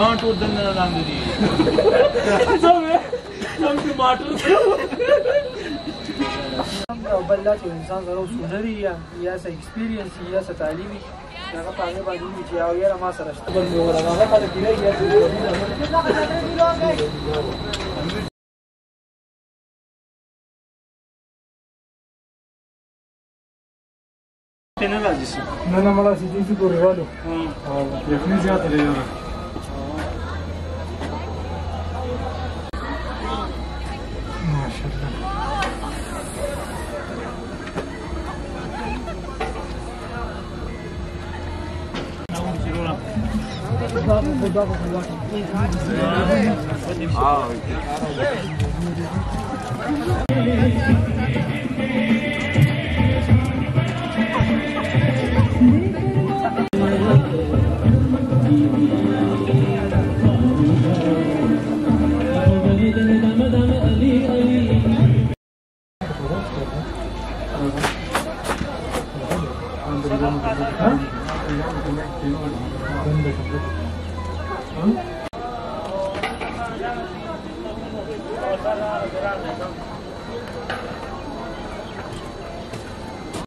हाँ टूट देने लांग दी सब टमाटर बल्ला چې انسان سره سونري یا څه ایکسپیرینس یا څه تعلیمي هغه په هغه باندې چې یو یاره ما سره شته بل یو هغه خلک دی یا نه راځي نه مړه سي دي پورې والو او یخني زیاته لري ها